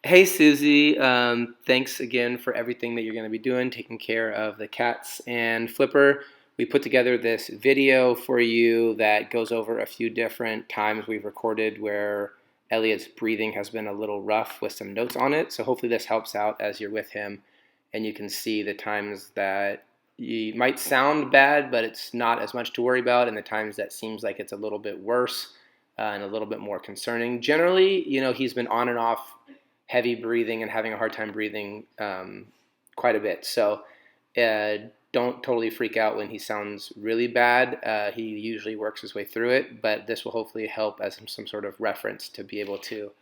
Hey Suzie, thanks again for everything that you're going to be doing, taking care of the cats and Flipper. We put together this video for you that goes over a few different times we've recorded where Elliot's breathing has been a little rough with some notes on it. So hopefully this helps out as you're with him and you can see the times that you might sound bad, but it's not as much to worry about, and the times that seems like it's a little bit worse and a little bit more concerning. Generally, he's been on and off heavy breathing and having a hard time breathing quite a bit. So don't totally freak out when he sounds really bad. He usually works his way through it, but this will hopefully help as some sort of reference to be able to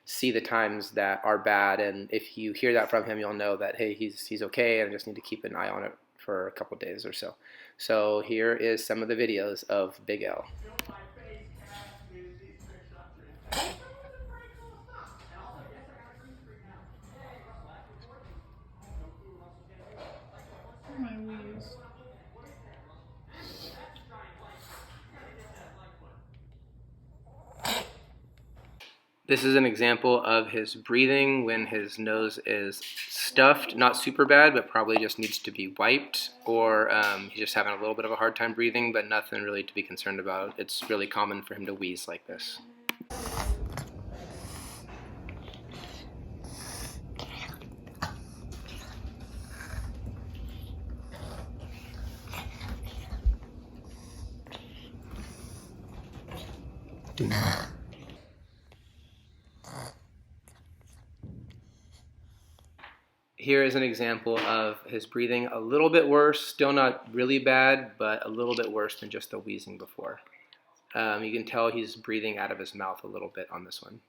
see the times that are bad. And if you hear that from him, you'll know that, hey, he's okay, and I just need to keep an eye on it for a couple of days or so. So here is some of the videos of Big L. My wheeze. This is an example of his breathing when his nose is stuffed, not super bad, but probably just needs to be wiped, or he's just having a little bit of a hard time breathing, but nothing really to be concerned about. It's really common for him to wheeze like this. Here is an example of his breathing a little bit worse, still not really bad, but a little bit worse than just the wheezing before. You can tell he's breathing out of his mouth a little bit on this one.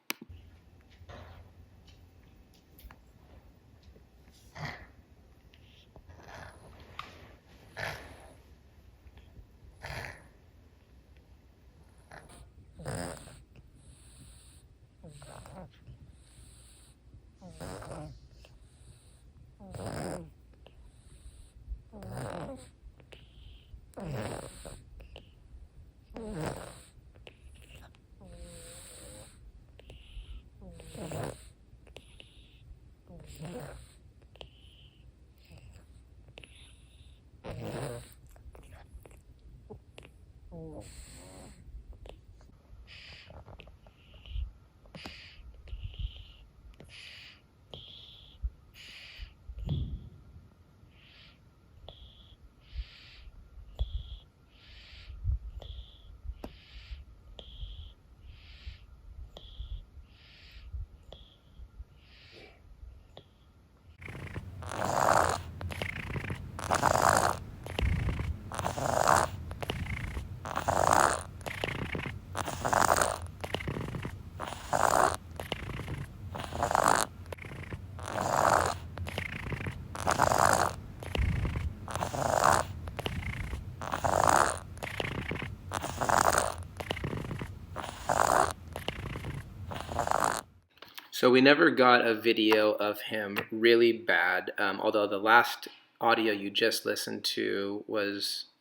So we never got a video of him really bad, although the last audio you just listened to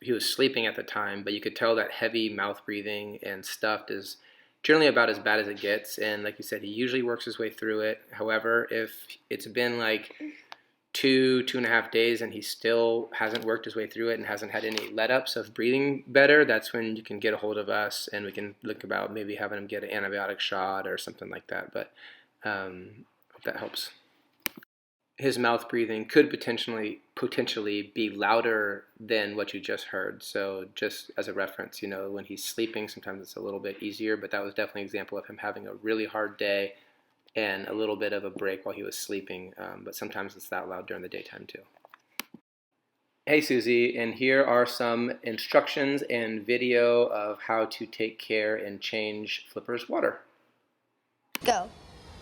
he was sleeping at the time, but you could tell that heavy mouth breathing and stuffed is generally about as bad as it gets. And like you said, he usually works his way through it. However, if it's been like 2.5 days and he still hasn't worked his way through it and hasn't had any let-ups of breathing better, that's when you can get a hold of us and we can look about maybe having him get an antibiotic shot or something like that. But hope that helps. His mouth breathing could potentially be louder than what you just heard. So just as a reference, when he's sleeping, sometimes it's a little bit easier, but that was definitely an example of him having a really hard day and a little bit of a break while he was sleeping. But sometimes it's that loud during the daytime too. Hey Suzie, and here are some instructions and video of how to take care and change Flipper's water. Go.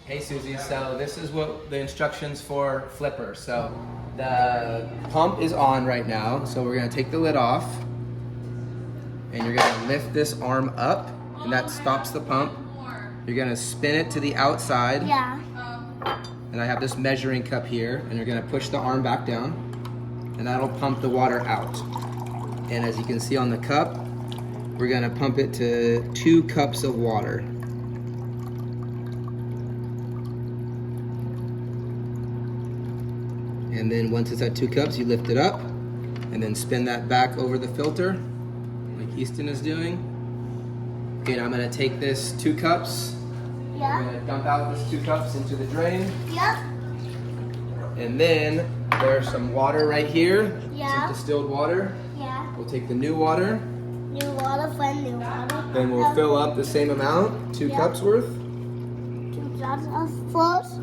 Hey Suzie, so this is what the instructions for Flipper. So the pump is on right now, so we're gonna take the lid off and you're gonna lift this arm up and that stops the pump. You're gonna spin it to the outside. Yeah. And I have this measuring cup here, and you're gonna push the arm back down and that'll pump the water out. And as you can see on the cup, we're gonna pump it to 2 cups of water. And then once it's at 2 cups, you lift it up and then spin that back over the filter like Easton is doing. Okay, now I'm gonna take this 2 cups. Yeah. I'm gonna dump out this 2 cups into the drain. Yep. And then there's some water right here. Yeah. Some distilled water. Yeah. We'll take the new water. New water, friend, new water. Then we'll fill up the same amount, 2 Yeah. cups worth. 2 cups of first.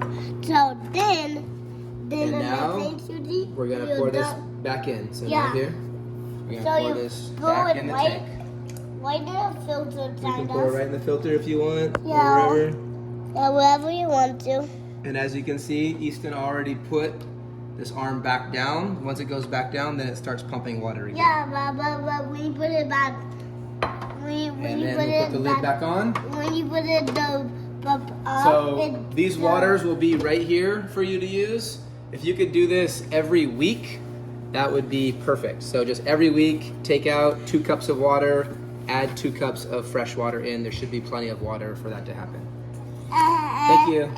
So then And now, Suzie, we're gonna you pour this dump- back in. So Yeah. now here, we're So gonna pour you this pour back it in the right- tank. Why did the filter You can kind pour it of? right in the filter if you want, Yeah. or wherever. Yeah, wherever you want to. And as you can see, Easton already put this arm back down. Once it goes back down, then it starts pumping water again. Yeah, but when you put it back, when you And put then we'll it put the lid back on. when you put it up, So these waters will be right here for you to use. If you could do this every week, that would be perfect. So just every week, take out 2 cups of water, add 2 cups of fresh water in. There should be plenty of water for that to happen. Thank you.